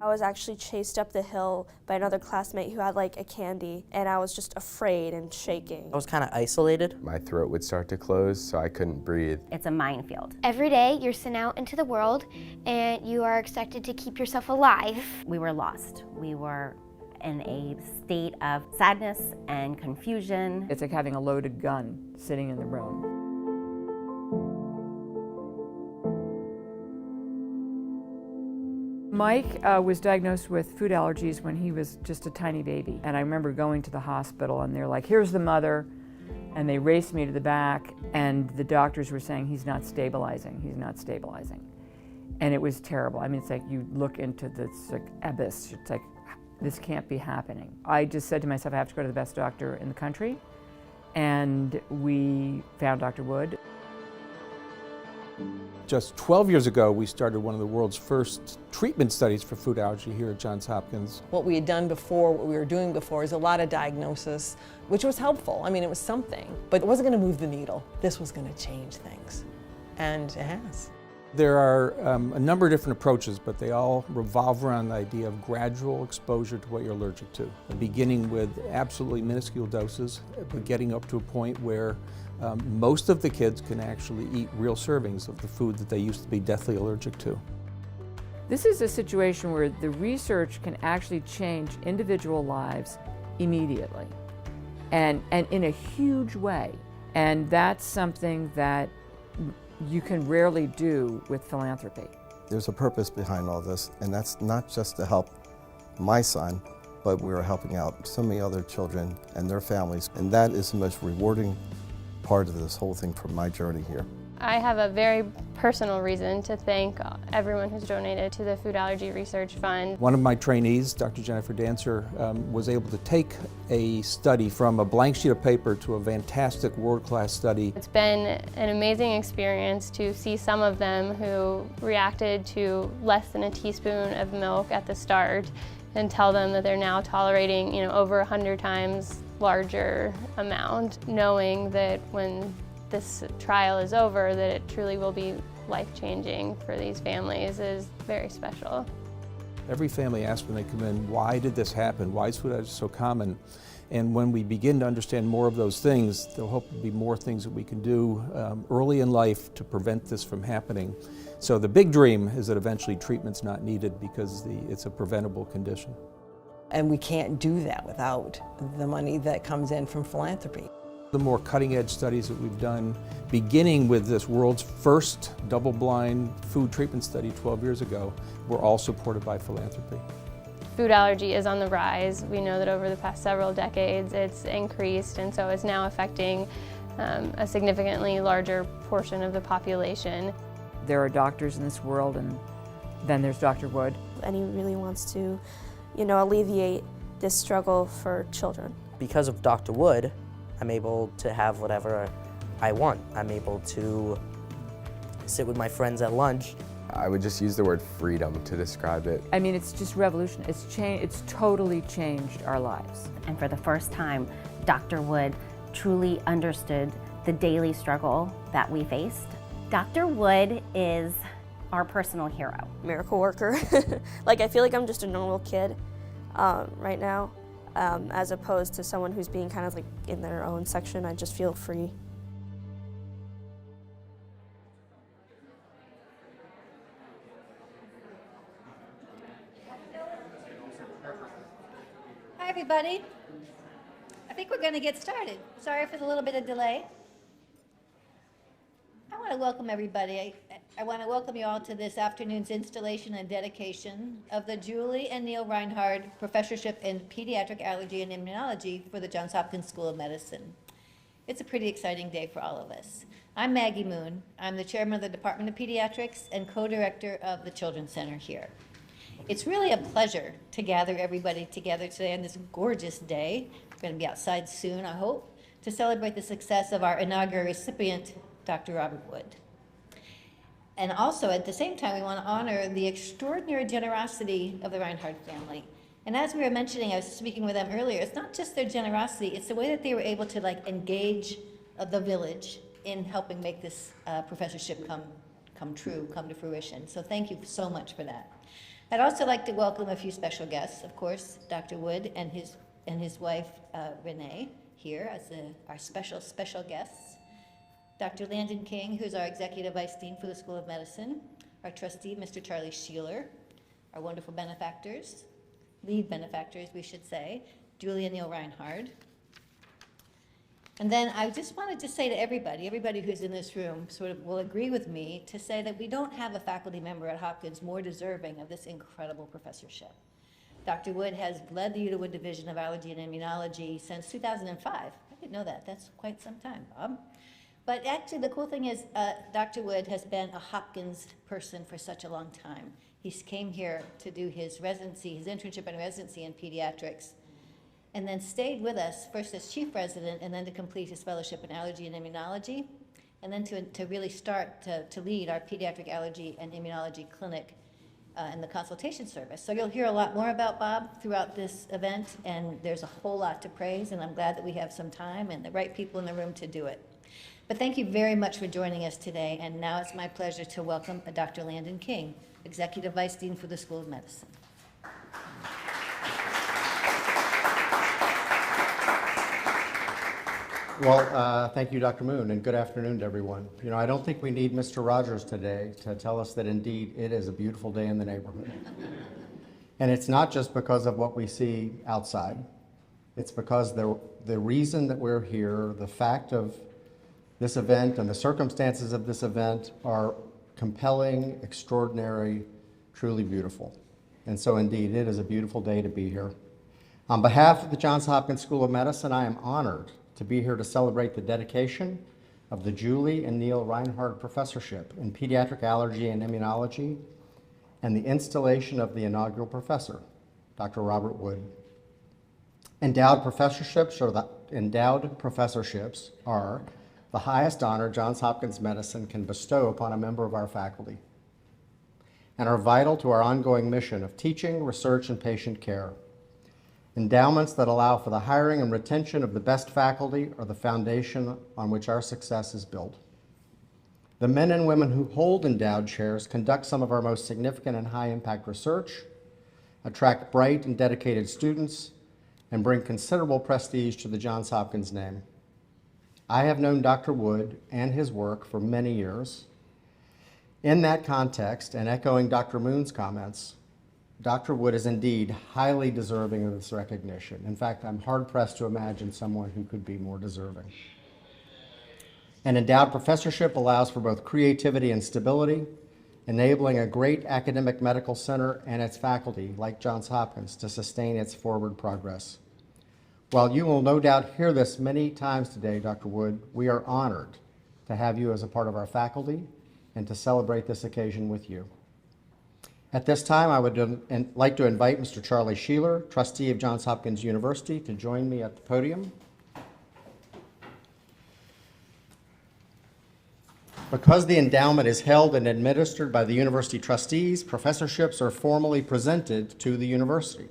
I was actually chased up the hill by another classmate who had like a candy, and I was just afraid and shaking. I was kind of isolated. My throat would start to close, so I couldn't breathe. It's a minefield. Every day you're sent out into the world and you are expected to keep yourself alive. We were lost. We were in a state of sadness and confusion. It's like having a loaded gun sitting in the room. Mike was diagnosed with food allergies when he was just a tiny baby. And I remember going to the hospital and they're like, here's the mother. And they raced me to the back and the doctors were saying, he's not stabilizing, he's not stabilizing. And it was terrible. I mean, it's like you look into this like abyss. It's like, this can't be happening. I just said to myself, I have to go to the best doctor in the country. And we found Dr. Wood. Just 12 years ago, we started one of the world's first treatment studies for food allergy here at Johns Hopkins. What we had done before, what we were doing before, is a lot of diagnosis, which was helpful. I mean, it was something, but it wasn't going to move the needle. This was going to change things, and it has. There are a number of different approaches, but they all revolve around the idea of gradual exposure to what you're allergic to, beginning with absolutely minuscule doses, but getting up to a point where most of the kids can actually eat real servings of the food that they used to be deathly allergic to. This is a situation where the research can actually change individual lives immediately and in a huge way. And that's something that you can rarely do with philanthropy. There's a purpose behind all this, and that's not just to help my son, but we're helping out so many other children and their families, and that is the most rewarding part of this whole thing from my journey here. I have a very personal reason to thank everyone who's donated to the Food Allergy Research Fund. One of my trainees, Dr. Jennifer Dancer, was able to take a study from a blank sheet of paper to a fantastic world-class study. It's been an amazing experience to see some of them who reacted to less than a teaspoon of milk at the start and tell them that they're now tolerating, over 100 times larger amount, knowing that when this trial is over, that it truly will be life-changing for these families is very special. Every family asks when they come in, why did this happen? Why is food allergy so common? And when we begin to understand more of those things, there'll hopefully be more things that we can do early in life to prevent this from happening. So the big dream is that eventually treatment's not needed because it's a preventable condition. And we can't do that without the money that comes in from philanthropy. The more cutting-edge studies that we've done, beginning with this world's first double-blind food treatment study 12 years ago, were all supported by philanthropy. Food allergy is on the rise. We know that over the past several decades it's increased, and so it's now affecting a significantly larger portion of the population. There are doctors in this world, and then there's Dr. Wood. And he really wants to, alleviate this struggle for children. Because of Dr. Wood, I'm able to have whatever I want. I'm able to sit with my friends at lunch. I would just use the word freedom to describe it. I mean, it's just revolution. It's totally changed our lives. And for the first time, Dr. Wood truly understood the daily struggle that we faced. Dr. Wood is our personal hero. Miracle worker. I feel like I'm just a normal kid right now. As opposed to someone who's being kind of in their own section. I just feel free. Hi everybody. I think we're going to get started. Sorry for the little bit of delay. I want to welcome everybody. I want to welcome you all to this afternoon's installation and dedication of the Julie and Neil Reinhard Professorship in Pediatric Allergy and Immunology for the Johns Hopkins School of Medicine. It's a pretty exciting day for all of us. I'm Maggie Moon. I'm the chairman of the Department of Pediatrics and co-director of the Children's Center here. It's really a pleasure to gather everybody together today on this gorgeous day. We're going to be outside soon, I hope, to celebrate the success of our inaugural recipient, Dr. Robert Wood. And also, at the same time, we want to honor the extraordinary generosity of the Reinhard family. And as we were mentioning, I was speaking with them earlier, it's not just their generosity, it's the way that they were able to engage the village in helping make this professorship come to fruition. So thank you so much for that. I'd also like to welcome a few special guests, of course, Dr. Wood and his wife, Renee, here as our special guests. Dr. Landon King, who's our Executive Vice Dean for the School of Medicine, our trustee, Mr. Charlie Sheeler, our wonderful benefactors, lead benefactors, we should say, Julie and Neil Reinhard. And then I just wanted to say to everybody who's in this room sort of will agree with me to say that we don't have a faculty member at Hopkins more deserving of this incredible professorship. Dr. Wood has led the Wood Division of Allergy and Immunology since 2005. I didn't know that. That's quite some time, Bob. But actually, the cool thing is Dr. Wood has been a Hopkins person for such a long time. He came here to do his residency, his internship and residency in pediatrics, and then stayed with us, first as chief resident, and then to complete his fellowship in allergy and immunology, and then to really start to lead our pediatric allergy and immunology clinic in the consultation service. So you'll hear a lot more about Bob throughout this event, and there's a whole lot to praise, and I'm glad that we have some time and the right people in the room to do it. But thank you very much for joining us today, and now it's my pleasure to welcome Dr. Landon King, Executive Vice Dean for the School of Medicine. Well, thank you, Dr. Moon, and good afternoon to everyone. You know, I don't think we need Mr. Rogers today to tell us that indeed it is a beautiful day in the neighborhood. And it's not just because of what we see outside. It's because the reason that we're here, the fact of this event and the circumstances of this event are compelling, extraordinary, truly beautiful. And so indeed, it is a beautiful day to be here. On behalf of the Johns Hopkins School of Medicine, I am honored to be here to celebrate the dedication of the Julie and Neil Reinhard Professorship in Pediatric Allergy and Immunology and the installation of the inaugural professor, Dr. Robert Wood. Endowed professorships are the highest honor Johns Hopkins Medicine can bestow upon a member of our faculty and are vital to our ongoing mission of teaching, research, and patient care. Endowments that allow for the hiring and retention of the best faculty are the foundation on which our success is built. The men and women who hold endowed chairs conduct some of our most significant and high-impact research, attract bright and dedicated students, and bring considerable prestige to the Johns Hopkins name. I have known Dr. Wood and his work for many years. In that context, and echoing Dr. Moon's comments, Dr. Wood is indeed highly deserving of this recognition. In fact, I'm hard-pressed to imagine someone who could be more deserving. An endowed professorship allows for both creativity and stability, enabling a great academic medical center and its faculty, like Johns Hopkins, to sustain its forward progress. While you will no doubt hear this many times today, Dr. Wood, we are honored to have you as a part of our faculty and to celebrate this occasion with you. At this time, I would like to invite Mr. Charlie Sheeler, trustee of Johns Hopkins University, to join me at the podium. Because the endowment is held and administered by the university trustees, professorships are formally presented to the university.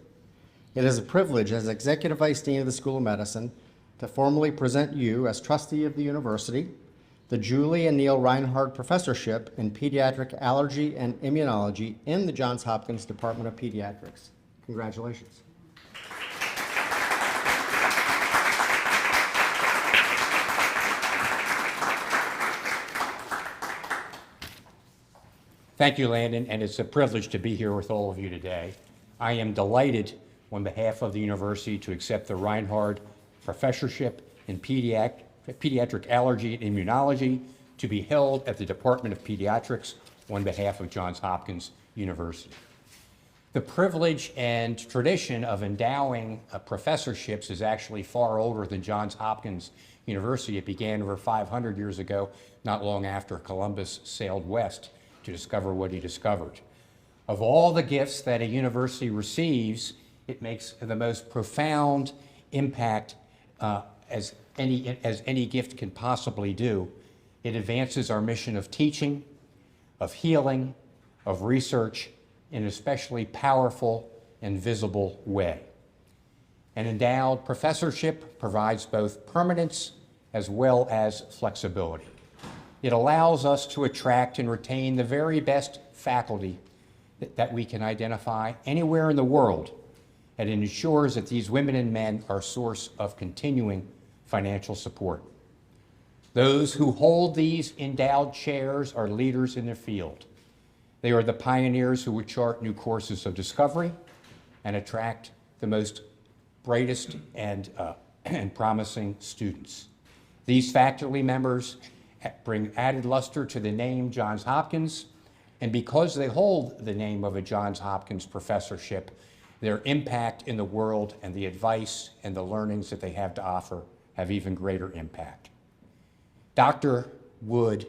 It is a privilege as Executive Vice Dean of the School of Medicine to formally present you as trustee of the university the Julie and Neil Reinhard Professorship in Pediatric Allergy and Immunology in the Johns Hopkins Department of Pediatrics. Congratulations. Thank you, Landon, and it's a privilege to be here with all of you today. I am delighted on behalf of the university to accept the Reinhard Professorship in Pediatric Allergy and Immunology to be held at the Department of Pediatrics on behalf of Johns Hopkins University. The privilege and tradition of endowing professorships is actually far older than Johns Hopkins University. It began over 500 years ago, not long after Columbus sailed west to discover what he discovered. Of all the gifts that a university receives, it makes the most profound impact as any gift can possibly do. It advances our mission of teaching, of healing, of research in an especially powerful and visible way. An endowed professorship provides both permanence as well as flexibility. It allows us to attract and retain the very best faculty that we can identify anywhere in the world, and it ensures that these women and men are a source of continuing financial support. Those who hold these endowed chairs are leaders in their field. They are the pioneers who would chart new courses of discovery and attract the most brightest and promising students. These faculty members bring added luster to the name Johns Hopkins, and because they hold the name of a Johns Hopkins professorship, their impact in the world and the advice and the learnings that they have to offer have even greater impact. Dr. Wood,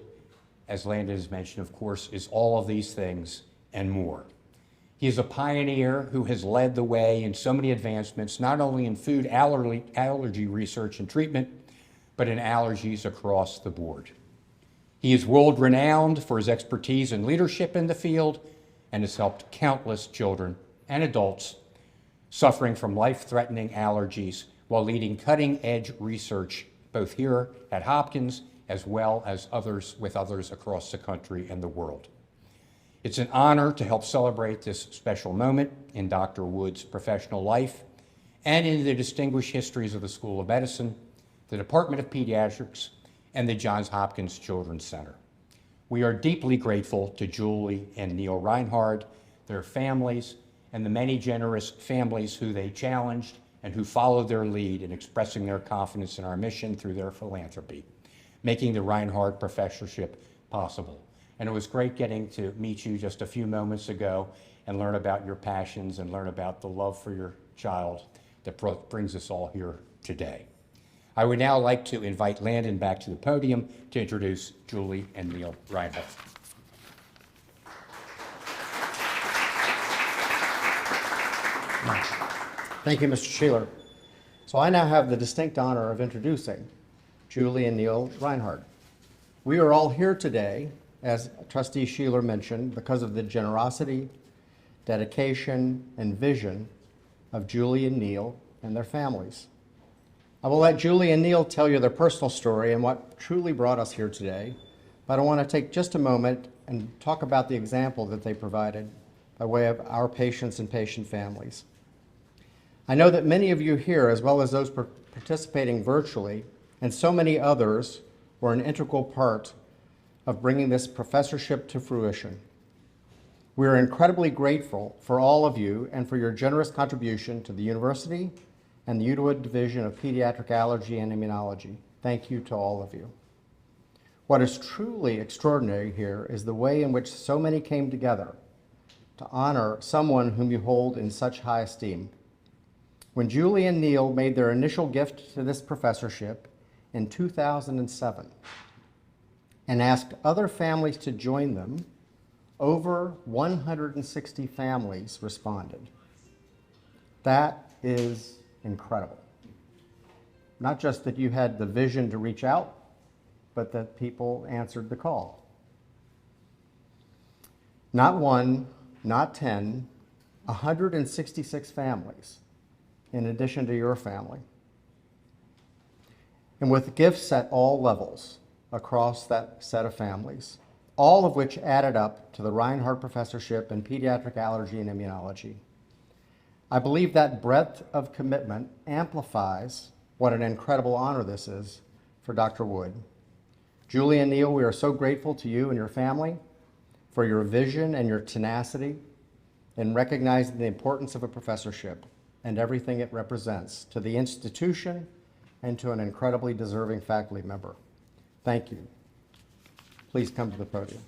as Landon has mentioned, of course, is all of these things and more. He is a pioneer who has led the way in so many advancements, not only in food allergy research and treatment, but in allergies across the board. He is world-renowned for his expertise and leadership in the field and has helped countless children and adults suffering from life-threatening allergies while leading cutting-edge research both here at Hopkins as well as with others across the country and the world. It's an honor to help celebrate this special moment in Dr. Wood's professional life and in the distinguished histories of the School of Medicine, the Department of Pediatrics, and the Johns Hopkins Children's Center. We are deeply grateful to Julie and Neil Reinhard, their families, and the many generous families who they challenged and who followed their lead in expressing their confidence in our mission through their philanthropy, making the Reinhard Professorship possible. And it was great getting to meet you just a few moments ago and learn about your passions and learn about the love for your child that brings us all here today. I would now like to invite Landon back to the podium to introduce Julie and Neil Reinhard. Thank you, Mr. Sheeler. So I now have the distinct honor of introducing Julie and Neil Reinhard. We are all here today, as Trustee Sheeler mentioned, because of the generosity, dedication, and vision of Julie and Neil and their families. I will let Julie and Neil tell you their personal story and what truly brought us here today, but I want to take just a moment and talk about the example that they provided by way of our patients and patient families. I know that many of you here, as well as those participating virtually, and so many others, were an integral part of bringing this professorship to fruition. We are incredibly grateful for all of you and for your generous contribution to the university and the Utewood Division of Pediatric Allergy and Immunology. Thank you to all of you. What is truly extraordinary here is the way in which so many came together to honor someone whom you hold in such high esteem. When Julie and Neil made their initial gift to this professorship in 2007 and asked other families to join them, over 160 families responded. That is incredible. Not just that you had the vision to reach out, but that people answered the call. Not one, not 10, 166 families, in addition to your family. And with gifts at all levels across that set of families, all of which added up to the Reinhard Professorship in Pediatric Allergy and Immunology. I believe that breadth of commitment amplifies what an incredible honor this is for Dr. Wood. Julie and Neil, we are so grateful to you and your family for your vision and your tenacity in recognizing the importance of a professorship and everything it represents to the institution and to an incredibly deserving faculty member. Thank you. Please come to the podium.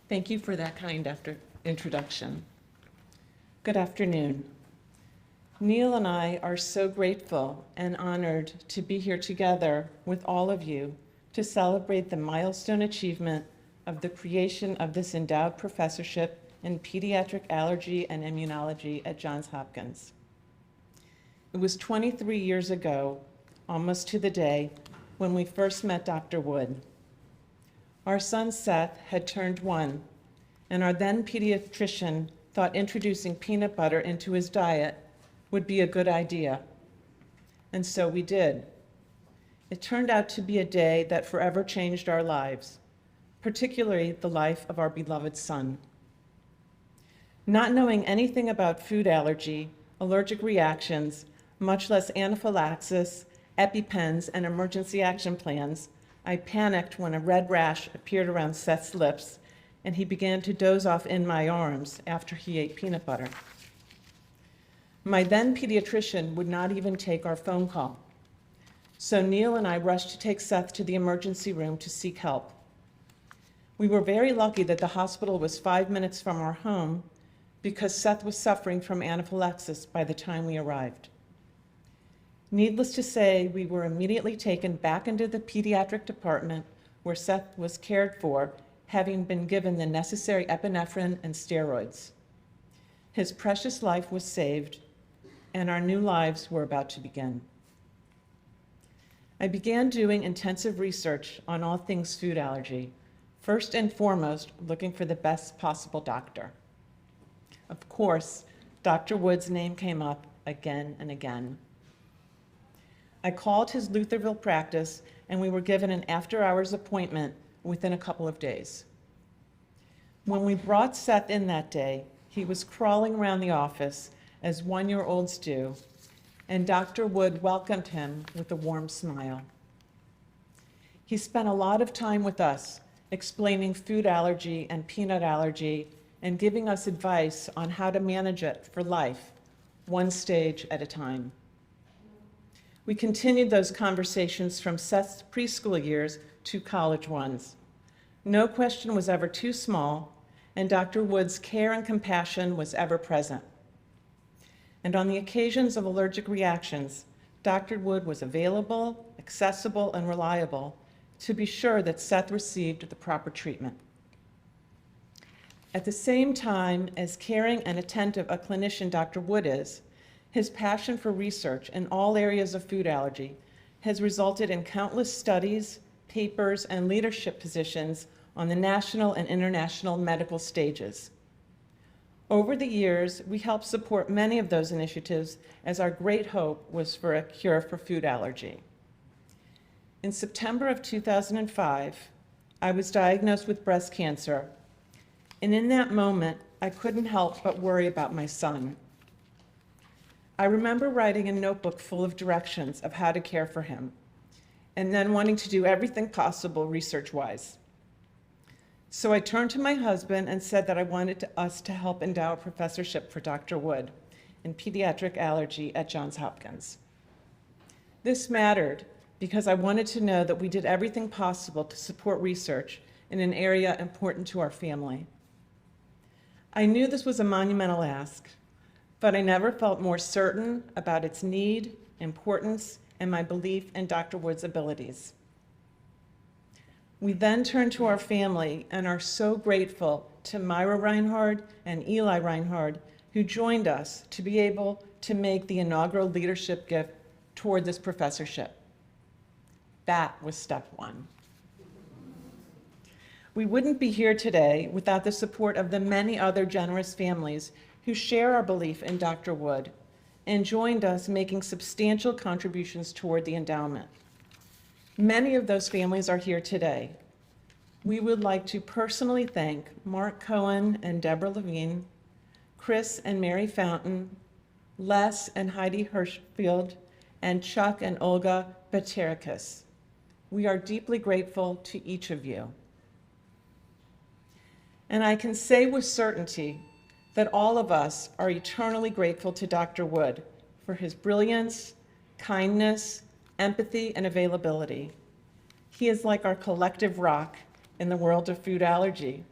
Thank you for that kind introduction. Good afternoon. Neil and I are so grateful and honored to be here together with all of you to celebrate the milestone achievement of the creation of this endowed professorship in pediatric allergy and immunology at Johns Hopkins. It was 23 years ago, almost to the day, when we first met Dr. Wood. Our son Seth had turned 1, and our then pediatrician thought introducing peanut butter into his diet would be a good idea. And so we did. It turned out to be a day that forever changed our lives, particularly the life of our beloved son. Not knowing anything about food allergy, allergic reactions, much less anaphylaxis, EpiPens, and emergency action plans, I panicked when a red rash appeared around Seth's lips and he began to doze off in my arms after he ate peanut butter. My then pediatrician would not even take our phone call. So Neil and I rushed to take Seth to the emergency room to seek help. We were very lucky that the hospital was 5 minutes from our home because Seth was suffering from anaphylaxis by the time we arrived. Needless to say, we were immediately taken back into the pediatric department where Seth was cared for, having been given the necessary epinephrine and steroids. His precious life was saved, and our new lives were about to begin. I began doing intensive research on all things food allergy, first and foremost looking for the best possible doctor. Of course, Dr. Wood's name came up again and again. I called his Lutherville practice, and we were given an after-hours appointment within a couple of days. When we brought Seth in that day, he was crawling around the office as one-year-olds do, and Dr. Wood welcomed him with a warm smile. He spent a lot of time with us, explaining food allergy and peanut allergy and giving us advice on how to manage it for life, one stage at a time. We continued those conversations from Seth's preschool years to college ones. No question was ever too small, and Dr. Wood's care and compassion was ever present. And on the occasions of allergic reactions, Dr. Wood was available, accessible, and reliable to be sure that Seth received the proper treatment. At the same time as caring and attentive a clinician Dr. Wood is, his passion for research in all areas of food allergy has resulted in countless studies, papers, and leadership positions on the national and international medical stages. Over the years, we helped support many of those initiatives as our great hope was for a cure for food allergy. In September of 2005, I was diagnosed with breast cancer, and in that moment, I couldn't help but worry about my son. I remember writing a notebook full of directions of how to care for him, and then wanting to do everything possible research-wise. So I turned to my husband and said that I wanted us to help endow a professorship for Dr. Wood in pediatric allergy at Johns Hopkins. This mattered because I wanted to know that we did everything possible to support research in an area important to our family. I knew this was a monumental ask, but I never felt more certain about its need, importance, and my belief in Dr. Wood's abilities. We then turned to our family and are so grateful to Myra Reinhard and Eli Reinhard, who joined us to be able to make the inaugural leadership gift toward this professorship. That was step one. We wouldn't be here today without the support of the many other generous families who share our belief in Dr. Wood and joined us making substantial contributions toward the endowment. Many of those families are here today. We would like to personally thank Mark Cohen and Deborah Levine, Chris and Mary Fountain, Les and Heidi Hirschfield, and Chuck and Olga Baterikis. We are deeply grateful to each of you. And I can say with certainty that all of us are eternally grateful to Dr. Wood for his brilliance, kindness, empathy, and availability. He is like our collective rock in the world of food allergy,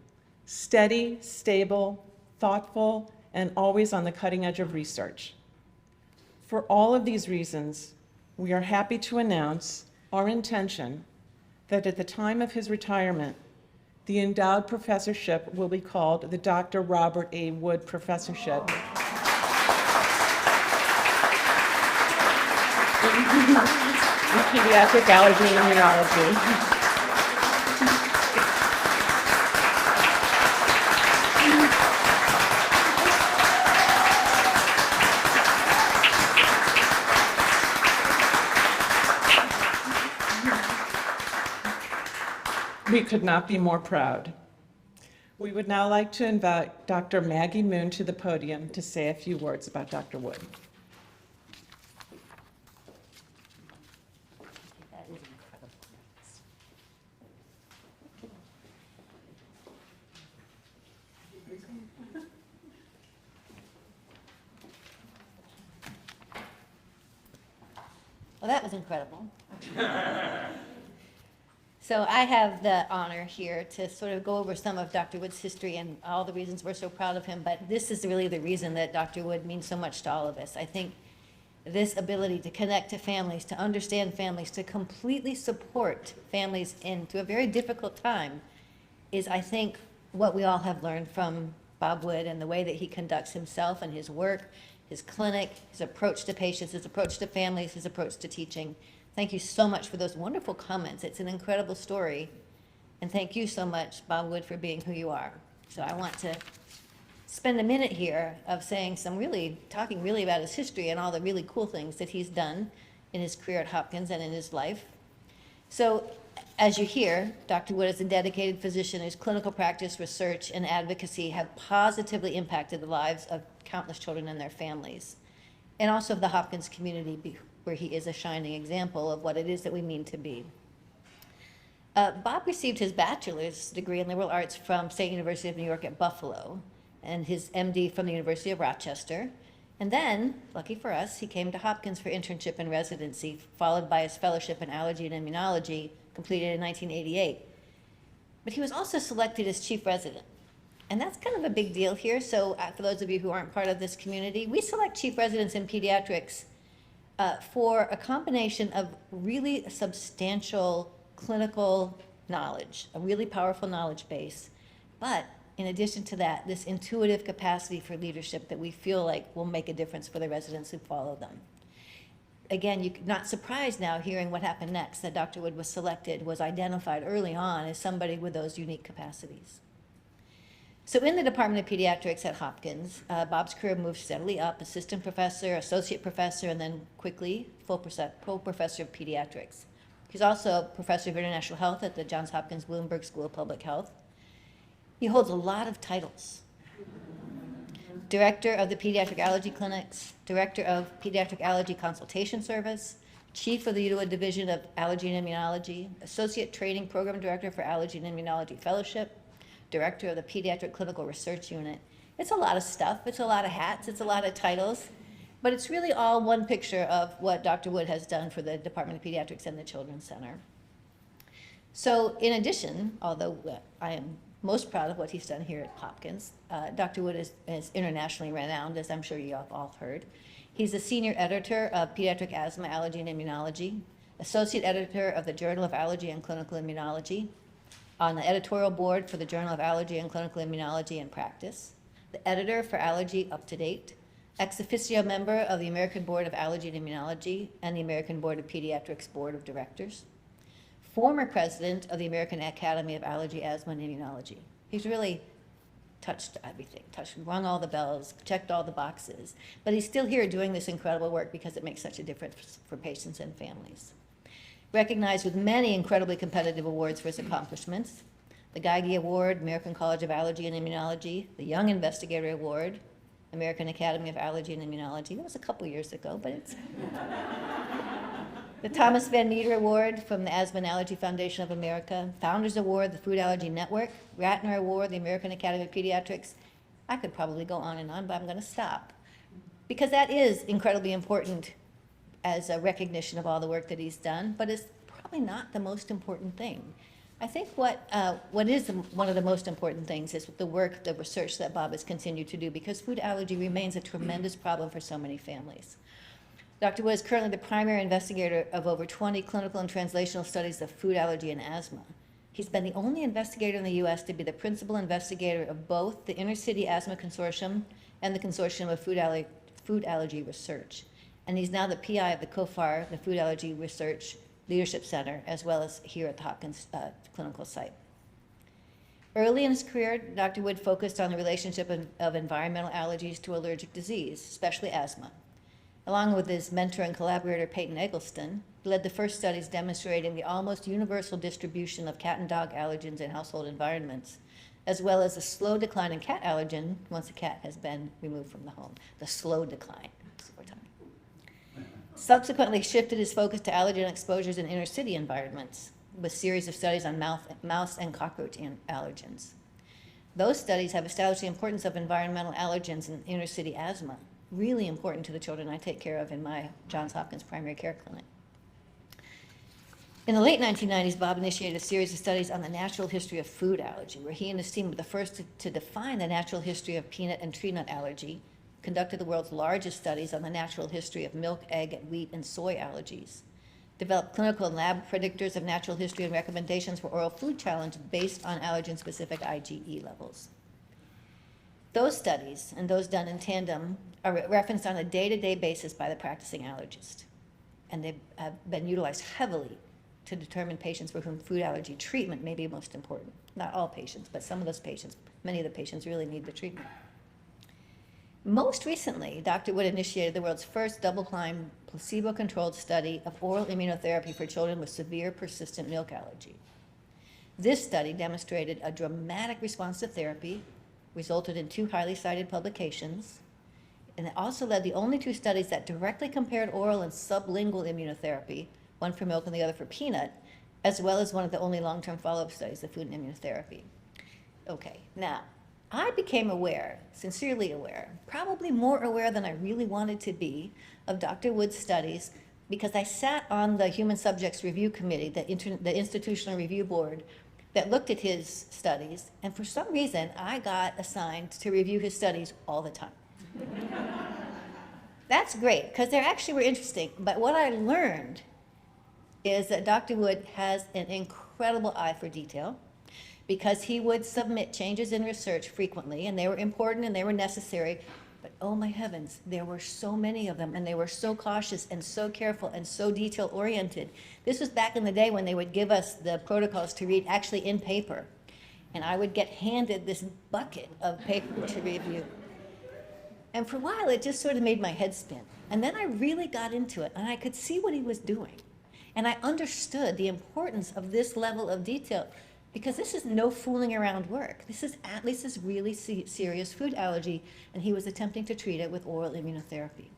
steady, stable, thoughtful, and always on the cutting edge of research. For all of these reasons, we are happy to announce our intention that at the time of his retirement, the endowed professorship will be called the Dr. Robert A. Wood Professorship. In Pediatric Allergy and Immunology. We could not be more proud. We would now like to invite Dr. Maggie Moon to the podium to say a few words about Dr. Wood. Well, that was incredible. So I have the honor here to sort of go over some of Dr. Wood's history and all the reasons we're so proud of him, but this is really the reason that Dr. Wood means so much to all of us. I think this ability to connect to families, to understand families, to completely support families through a very difficult time is, I think, what we all have learned from Bob Wood and the way that he conducts himself and his work, his clinic, his approach to patients, his approach to families, his approach to teaching. Thank you so much for those wonderful comments. It's an incredible story. And thank you so much, Bob Wood, for being who you are. So I want to spend a minute here of talking really about his history and all the really cool things that he's done in his career at Hopkins and in his life. So as you hear, Dr. Wood is a dedicated physician whose clinical practice, research, and advocacy have positively impacted the lives of countless children and their families, and also of the Hopkins community, where he is a shining example of what it is that we mean to be. Bob received his bachelor's degree in liberal arts from State University of New York at Buffalo, and his MD from the University of Rochester. And then, lucky for us, he came to Hopkins for internship and residency, followed by his fellowship in allergy and immunology, completed in 1988. But he was also selected as chief resident. And that's kind of a big deal here. So for those of you who aren't part of this community, we select chief residents in pediatrics for a combination of really substantial clinical knowledge, a really powerful knowledge base, but in addition to that, this intuitive capacity for leadership that we feel like will make a difference for the residents who follow them. Again, you're not surprised now hearing what happened next, that Dr. Wood was identified early on as somebody with those unique capacities. So in the Department of Pediatrics at Hopkins, Bob's career moved steadily up, assistant professor, associate professor, and then quickly full professor of pediatrics. He's also a professor of international health at the Johns Hopkins Bloomberg School of Public Health. He holds a lot of titles. Director of the Pediatric Allergy Clinics, Director of Pediatric Allergy Consultation Service, Chief of the UDOA Division of Allergy and Immunology, Associate Training Program Director for Allergy and Immunology Fellowship, Director of the Pediatric Clinical Research Unit. It's a lot of stuff, it's a lot of hats, it's a lot of titles, but it's really all one picture of what Dr. Wood has done for the Department of Pediatrics and the Children's Center. So in addition, although I am most proud of what he's done here at Hopkins, Dr. Wood is internationally renowned, as I'm sure you have all heard. He's a senior editor of Pediatric Asthma, Allergy, and Immunology, associate editor of the Journal of Allergy and Clinical Immunology, on the editorial board for the Journal of Allergy and Clinical Immunology and Practice, the editor for Allergy Up to Date, ex officio member of the American Board of Allergy and Immunology and the American Board of Pediatrics Board of Directors, former president of the American Academy of Allergy, Asthma, and Immunology. He's really touched everything, rung all the bells, checked all the boxes, but he's still here doing this incredible work because it makes such a difference for patients and families. Recognized with many incredibly competitive awards for his accomplishments, the Geigy Award, American College of Allergy and Immunology, the Young Investigator Award, American Academy of Allergy and Immunology. That was a couple years ago, but it's... the Thomas Van Meter Award from the Asthma and Allergy Foundation of America, Founders Award, the Food Allergy Network, Ratner Award, the American Academy of Pediatrics. I could probably go on, but I'm going to stop. Because that is incredibly important as a recognition of all the work that he's done, but it's probably not the most important thing. I think what is one of the most important things is the work, the research that Bob has continued to do, because food allergy remains a tremendous problem for so many families. Dr. Wood is currently the primary investigator of over 20 clinical and translational studies of food allergy and asthma. He's been the only investigator in the U.S. to be the principal investigator of both the Inner City Asthma Consortium and the Consortium of Food Allergy Research. And he's now the PI of the COFAR, the Food Allergy Research Leadership Center, as well as here at the Hopkins clinical site. Early in his career, Dr. Wood focused on the relationship of environmental allergies to allergic disease, especially asthma. Along with his mentor and collaborator Peyton Eggleston, he led the first studies demonstrating the almost universal distribution of cat and dog allergens in household environments, as well as a slow decline in cat allergen once a cat has been removed from the home. The slow decline. That's what we're talking. Subsequently shifted his focus to allergen exposures in inner city environments, with a series of studies on mouse and cockroach allergens. Those studies have established the importance of environmental allergens in inner city asthma, really important to the children I take care of in my Johns Hopkins primary care clinic. In the late 1990s, Bob initiated a series of studies on the natural history of food allergy, where he and his team were the first to define the natural history of peanut and tree nut allergy, conducted the world's largest studies on the natural history of milk, egg, wheat, and soy allergies, developed clinical and lab predictors of natural history and recommendations for oral food challenge based on allergen-specific IgE levels. Those studies, and those done in tandem, are referenced on a day-to-day basis by the practicing allergist, and they have been utilized heavily to determine patients for whom food allergy treatment may be most important. Not all patients, but some of those patients, many of the patients really need the treatment. Most recently, Dr. Wood initiated the world's first double-blind, placebo-controlled study of oral immunotherapy for children with severe persistent milk allergy. This study demonstrated a dramatic response to therapy, resulted in 2 highly cited publications, and it also led the only 2 studies that directly compared oral and sublingual immunotherapy, one for milk and the other for peanut, as well as one of the only long-term follow-up studies of food and immunotherapy. Okay, now, I became aware, sincerely aware, probably more aware than I really wanted to be, of Dr. Wood's studies because I sat on the Human Subjects Review Committee, the Institutional Review Board, that looked at his studies, and for some reason, I got assigned to review his studies all the time. That's great, because they actually were interesting, but what I learned is that Dr. Wood has an incredible eye for detail, because he would submit changes in research frequently, and they were important and they were necessary, but oh my heavens, there were so many of them, and they were so cautious and so careful and so detail-oriented. This was back in the day when they would give us the protocols to read actually in paper, and I would get handed this bucket of paper to review. And for a while, it just sort of made my head spin. And then I really got into it, and I could see what he was doing. And I understood the importance of this level of detail, because this is no fooling around work. This is really serious food allergy, and he was attempting to treat it with oral immunotherapy.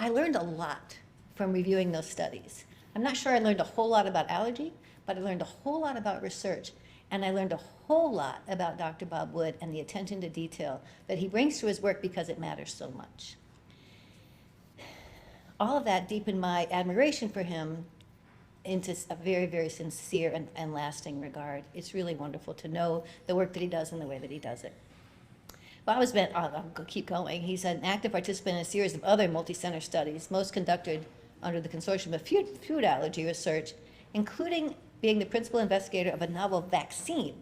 I learned a lot from reviewing those studies. I'm not sure I learned a whole lot about allergy, but I learned a whole lot about research, and I learned a whole lot about Dr. Bob Wood and the attention to detail that he brings to his work because it matters so much. All of that deepened my admiration for him into a very, very sincere and lasting regard. It's really wonderful to know the work that he does and the way that he does it. I'll keep going. He's an active participant in a series of other multi-center studies, most conducted under the Consortium of Food Allergy Research, including being the principal investigator of a novel vaccine.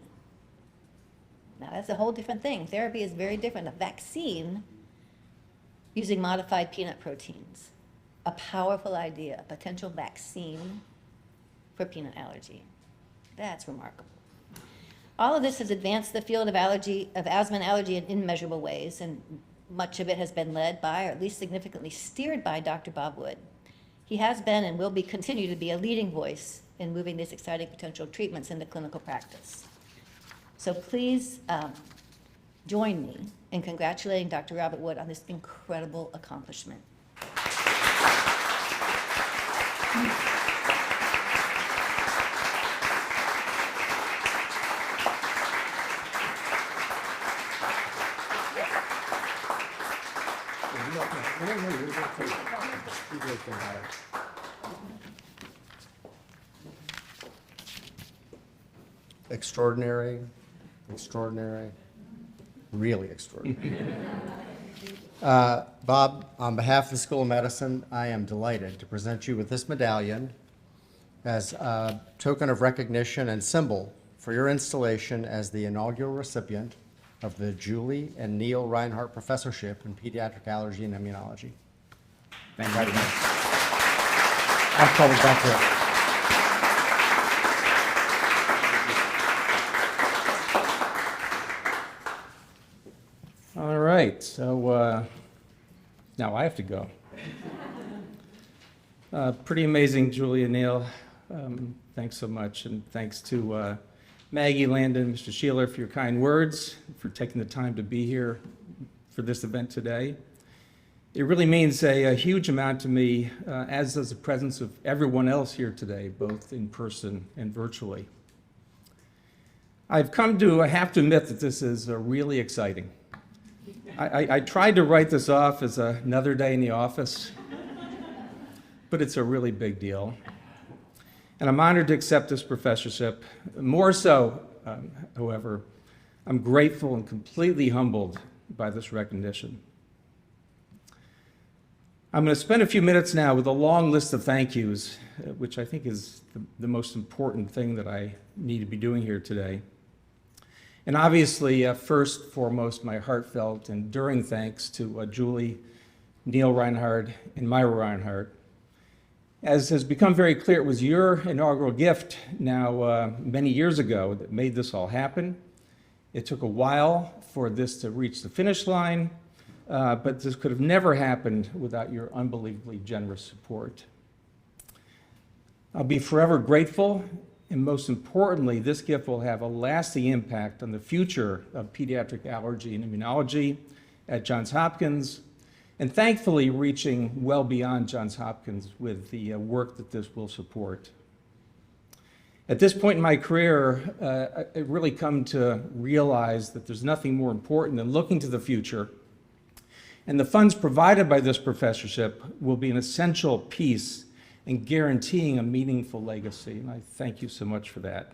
Now, that's a whole different thing. Therapy is very different. A vaccine using modified peanut proteins. A powerful idea, a potential vaccine for peanut allergy. That's remarkable. All of this has advanced the field of asthma and allergy in immeasurable ways, and much of it has been led by, or at least significantly steered by, Dr. Bob Wood. He has been and will continue to be a leading voice in moving these exciting potential treatments into clinical practice. So please join me in congratulating Dr. Robert Wood on this incredible accomplishment. Extraordinary, extraordinary, really extraordinary. Bob, on behalf of the School of Medicine, I am delighted to present you with this medallion as a token of recognition and symbol for your installation as the inaugural recipient of the Julie and Neil Reinhard Professorship in Pediatric Allergy and Immunology. Thank you very much. I'll call it back here. All right, so now I have to go. Pretty amazing, Julie and Neil. Thanks so much, and thanks to Maggie, Landon, Mr. Sheeler for your kind words, for taking the time to be here for this event today. It really means a huge amount to me, as does the presence of everyone else here today, both in person and virtually. I've come to have to admit that this is really exciting. I tried to write this off as another day in the office, but it's a really big deal. And I'm honored to accept this professorship. More so, however, I'm grateful and completely humbled by this recognition. I'm going to spend a few minutes now with a long list of thank yous, which I think is the most important thing that I need to be doing here today. And obviously, first, foremost, my heartfelt and enduring thanks to Julie, Neil Reinhard, and Myra Reinhard. As has become very clear, it was your inaugural gift now many years ago that made this all happen. It took a while for this to reach the finish line, but this could have never happened without your unbelievably generous support. I'll be forever grateful, and most importantly, this gift will have a lasting impact on the future of pediatric allergy and immunology at Johns Hopkins, and thankfully reaching well beyond Johns Hopkins with the work that this will support. At this point in my career, I really come to realize that there's nothing more important than looking to the future, and the funds provided by this professorship will be an essential piece in guaranteeing a meaningful legacy, and I thank you so much for that.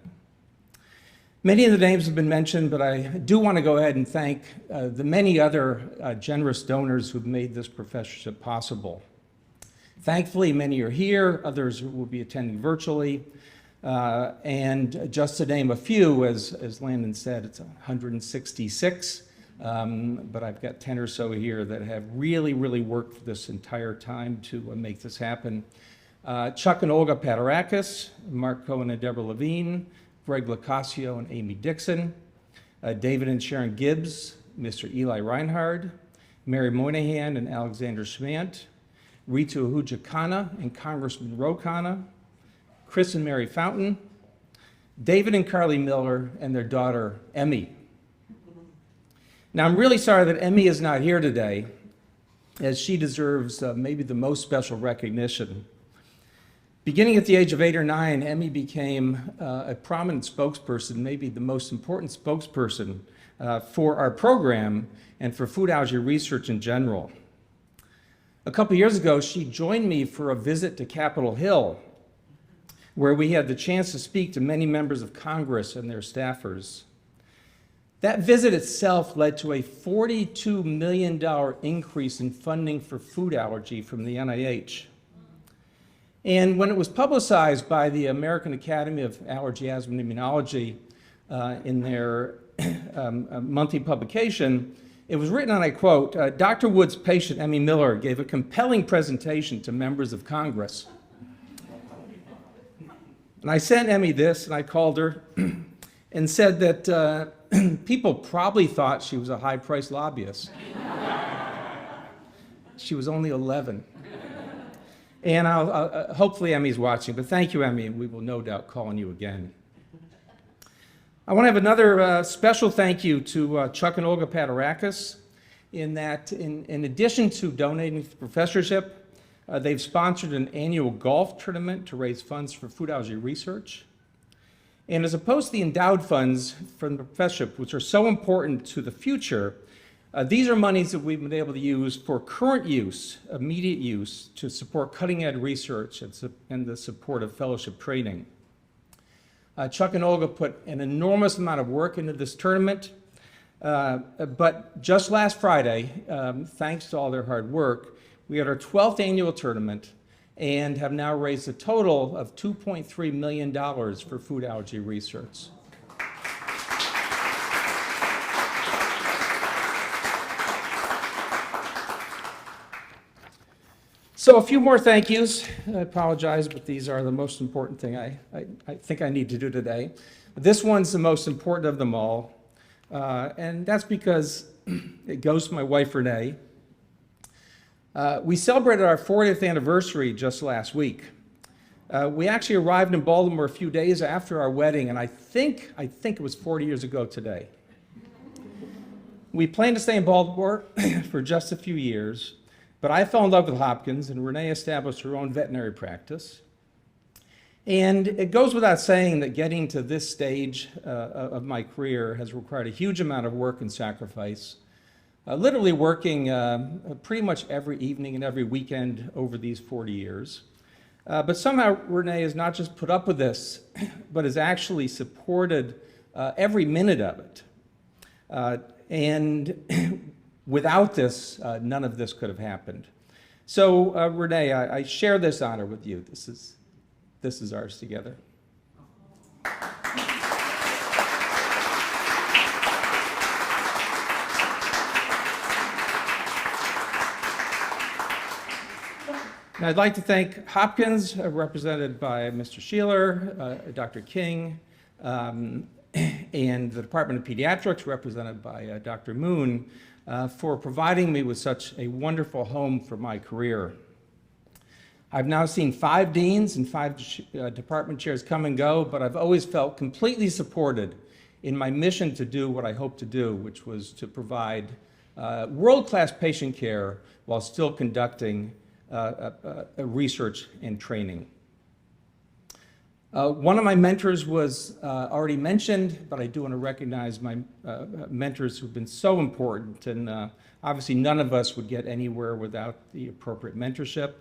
Many of the names have been mentioned, but I do want to go ahead and thank the many other generous donors who've made this professorship possible. Thankfully, many are here, others will be attending virtually, and just to name a few, as Landon said, it's 166, but I've got 10 or so here that have really, really worked for this entire time to make this happen. Chuck and Olga Paterakis, Mark Cohen and Deborah Levine, Greg Locascio and Amy Dixon, David and Sharon Gibbs, Mr. Eli Reinhard, Mary Moynihan and Alexander Schmant, Ritu Ahuja Khanna and Congressman Ro Khanna, Chris and Mary Fountain, David and Carly Miller, and their daughter, Emmy. Now, I'm really sorry that Emmy is not here today, as she deserves maybe the most special recognition. Beginning at the age of 8 or 9, Emmy became a prominent spokesperson, maybe the most important spokesperson for our program and for food allergy research in general. A couple years ago, she joined me for a visit to Capitol Hill, where we had the chance to speak to many members of Congress and their staffers. That visit itself led to a $42 million increase in funding for food allergy from the NIH. And when it was publicized by the American Academy of Allergy, Asthma, and Immunology in their monthly publication, it was written, and I quote, Dr. Wood's patient, Emmy Miller, gave a compelling presentation to members of Congress. And I sent Emmy this, and I called her and said that people probably thought she was a high-priced lobbyist. She was only 11. And hopefully Emmy's watching, but thank you, Emmy, and we will no doubt call on you again. I want to have another special thank you to Chuck and Olga Paterakis, in that in addition to donating to the professorship, they've sponsored an annual golf tournament to raise funds for food allergy research. And as opposed to the endowed funds from the professorship, which are so important to the future, these are monies that we've been able to use for current use, immediate use, to support cutting-edge research and the support of fellowship training. Chuck and Olga put an enormous amount of work into this tournament, but just last Friday, thanks to all their hard work, we had our 12th annual tournament and have now raised a total of $2.3 million for food allergy research. So a few more thank yous. I apologize, but these are the most important thing I think I need to do today. This one's the most important of them all, and that's because it goes to my wife, Renee. We celebrated our 40th anniversary just last week. We actually arrived in Baltimore a few days after our wedding, and I think it was 40 years ago today. We planned to stay in Baltimore for just a few years, but I fell in love with Hopkins, and Renee established her own veterinary practice. And it goes without saying that getting to this stage of my career has required a huge amount of work and sacrifice, literally working pretty much every evening and every weekend over these 40 years. But somehow Renee has not just put up with this, but has actually supported every minute of it. And without this, none of this could have happened. So Renee, I share this honor with you. This is ours together. And I'd like to thank Hopkins, represented by Mr. Sheeler, Dr. King, and the Department of Pediatrics, represented by Dr. Moon, for providing me with such a wonderful home for my career. I've now seen 5 deans and 5 department chairs come and go, but I've always felt completely supported in my mission to do what I hope to do, which was to provide world-class patient care while still conducting research and training. One of my mentors was already mentioned, but I do want to recognize my mentors who've been so important, and obviously none of us would get anywhere without the appropriate mentorship.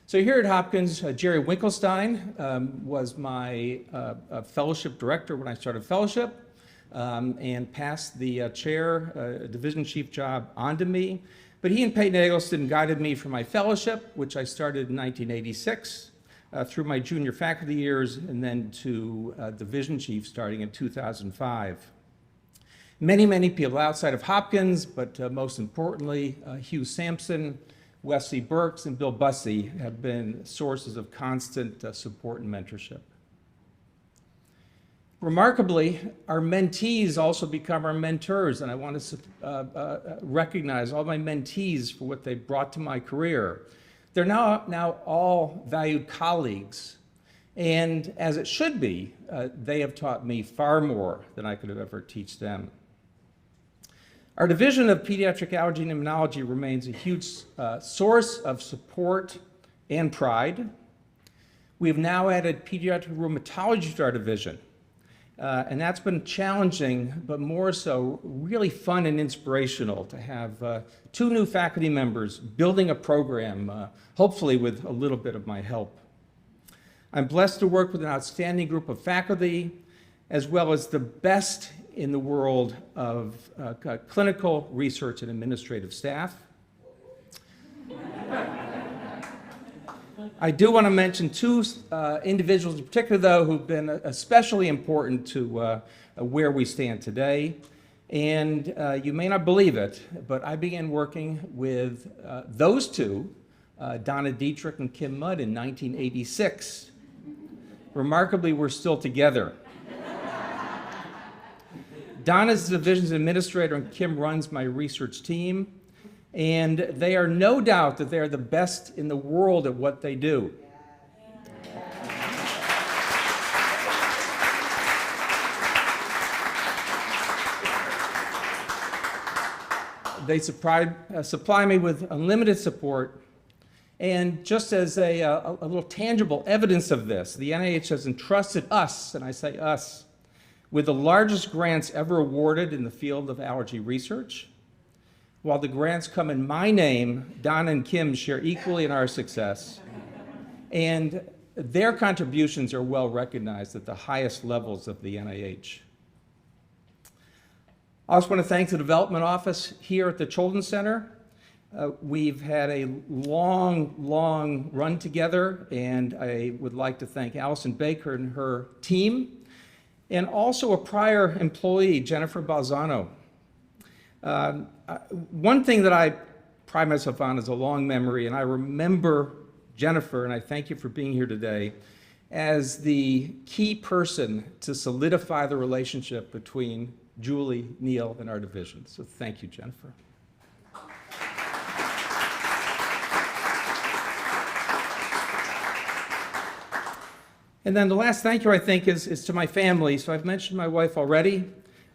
So here at Hopkins, Jerry Winkelstein was my fellowship director when I started fellowship, and passed the chair, division chief job onto me. But he and Peyton Eggleston guided me for my fellowship, which I started in 1986, through my junior faculty years, and then to division chief starting in 2005. Many people outside of Hopkins, but most importantly, Hugh Sampson, Wesley Burks, and Bill Bussey have been sources of constant support and mentorship. Remarkably, our mentees also become our mentors, and I want to recognize all my mentees for what they brought to my career. They're now all valued colleagues, and as it should be, they have taught me far more than I could have ever teach them. Our division of Pediatric Allergy and Immunology remains a huge source of support and pride. We have now added pediatric rheumatology to our division. And that's been challenging, but more so really fun and inspirational to have 2 new faculty members building a program, hopefully with a little bit of my help. I'm blessed to work with an outstanding group of faculty, as well as the best in the world of clinical research and administrative staff. I do want to mention 2 individuals in particular, though, who've been especially important to where we stand today. And you may not believe it, but I began working with those 2, Donna Dietrich and Kim Mudd, in 1986. Remarkably, we're still together. Donna's the division's administrator, and Kim runs my research team. And they are no doubt that they are the best in the world at what they do. They supply me with unlimited support. And just as a little tangible evidence of this, the NIH has entrusted us, and I say us, with the largest grants ever awarded in the field of allergy research. While the grants come in my name, Don and Kim share equally in our success, and their contributions are well recognized at the highest levels of the NIH. I also want to thank the Development Office here at the Children's Center. We've had a long run together, and I would like to thank Allison Baker and her team, and also a prior employee, Jennifer Balzano. One thing that I pride myself on is a long memory, and I remember Jennifer, and I thank you for being here today, as the key person to solidify the relationship between Julie, Neil, and our division. So thank you, Jennifer. And then the last thank you, I think, is to my family. So I've mentioned my wife already,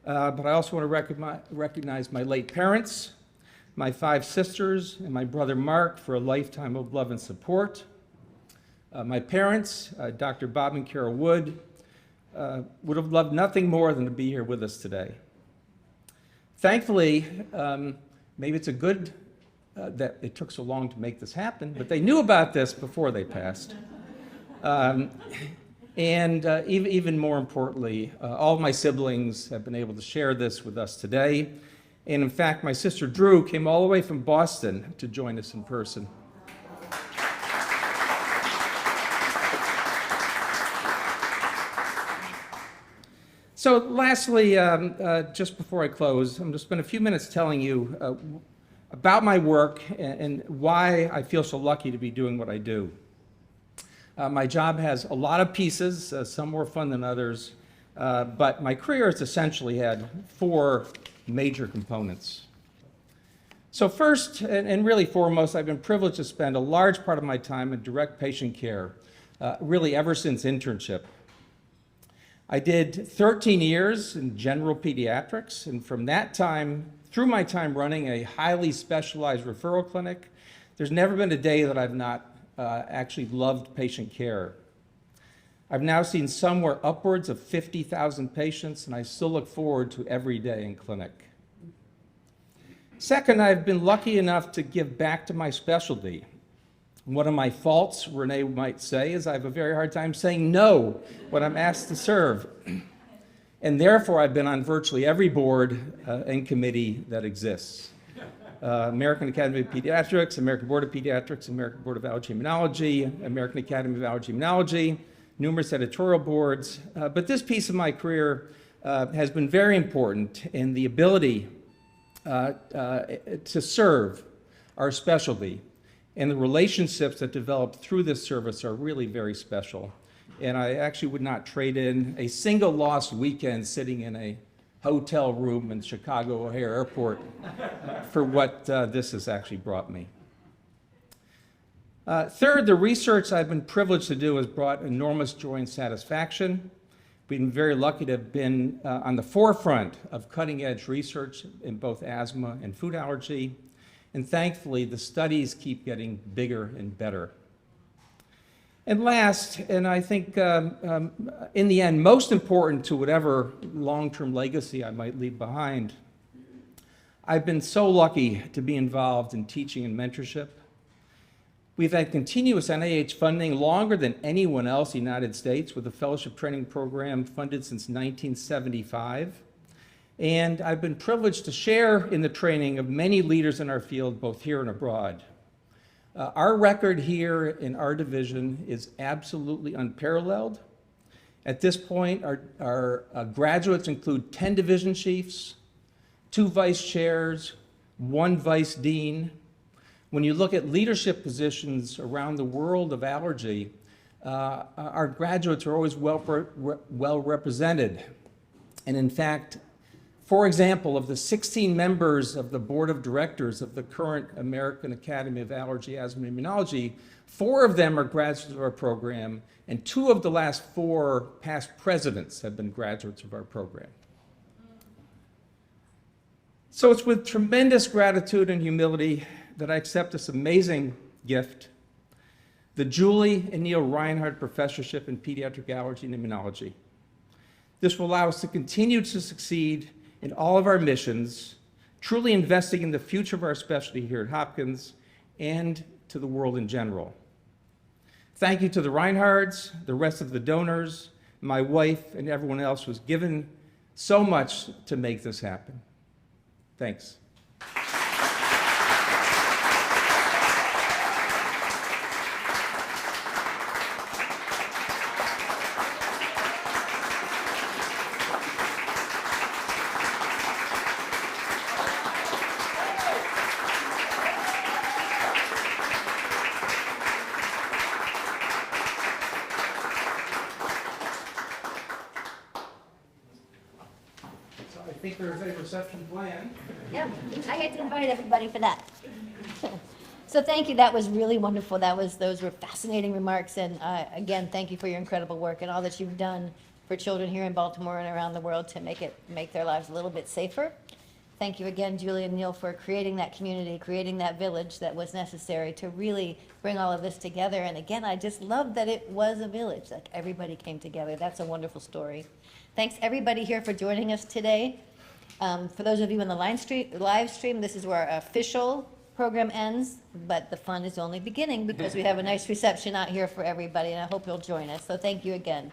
but I also want to recognize my late parents, my 5 sisters, and my brother Mark for a lifetime of love and support. My parents, Dr. Bob and Carol Wood, would have loved nothing more than to be here with us today. Thankfully, maybe it's a good that it took so long to make this happen, but they knew about this before they passed. Even more importantly, all of my siblings have been able to share this with us today. And in fact, my sister Drew came all the way from Boston to join us in person. So lastly, just before I close, I'm going to spend a few minutes telling you about my work and why I feel so lucky to be doing what I do. My job has a lot of pieces, some more fun than others, but my career has essentially had 4 major components. So first, and really foremost, I've been privileged to spend a large part of my time in direct patient care, really ever since internship. I did 13 years in general pediatrics, and from that time, through my time running a highly specialized referral clinic, there's never been a day that I've not actually loved patient care. I've now seen somewhere upwards of 50,000 patients, and I still look forward to every day in clinic. Second, I've been lucky enough to give back to my specialty. One of my faults, Renee might say, is I have a very hard time saying no when I'm asked to serve. And therefore, I've been on virtually every board and committee that exists. American Academy of Pediatrics, American Board of Pediatrics, American Board of Allergy and Immunology, American Academy of Allergy and Immunology, numerous editorial boards. But this piece of my career has been very important in the ability to serve our specialty. And the relationships that develop through this service are really very special. And I actually would not trade in a single lost weekend sitting in a hotel room in Chicago O'Hare Airport for what this has actually brought me. Third, the research I've been privileged to do has brought enormous joy and satisfaction. We've been very lucky to have been on the forefront of cutting-edge research in both asthma and food allergy. And thankfully, the studies keep getting bigger and better. And last, and I think in the end, most important to whatever long-term legacy I might leave behind, I've been so lucky to be involved in teaching and mentorship. We've had continuous NIH funding longer than anyone else in the United States, with a fellowship training program funded since 1975. And I've been privileged to share in the training of many leaders in our field, both here and abroad. Our record here in our division is absolutely unparalleled. At this point, our graduates include 10 division chiefs, 2 vice chairs, 1 vice dean. When you look at leadership positions around the world of allergy, our graduates are always well represented. And in fact, for example, of the 16 members of the board of directors of the current American Academy of Allergy, Asthma, and Immunology, 4 of them are graduates of our program, and 2 of the last 4 past presidents have been graduates of our program. So it's with tremendous gratitude and humility that I accept this amazing gift, the Julie and Neil Reinhard Professorship in Pediatric Allergy and Immunology. This will allow us to continue to succeed in all of our missions, truly investing in the future of our specialty here at Hopkins and to the world in general. Thank you to the Reinhards, the rest of the donors, my wife, and everyone else who's given so much to make this happen. Thanks. I think there's a reception plan. Yep, I had to invite everybody for that. So thank you. That was really wonderful. Those were fascinating remarks. And again, thank you for your incredible work and all that you've done for children here in Baltimore and around the world to make their lives a little bit safer. Thank you again, Julie and Neil, for creating that community, creating that village that was necessary to really bring all of this together. And again, I just love that it was a village, like everybody came together. That's a wonderful story. Thanks everybody here for joining us today. For those of you in the live stream, this is where our official program ends, but the fun is only beginning because we have a nice reception out here for everybody, and I hope you'll join us. So thank you again.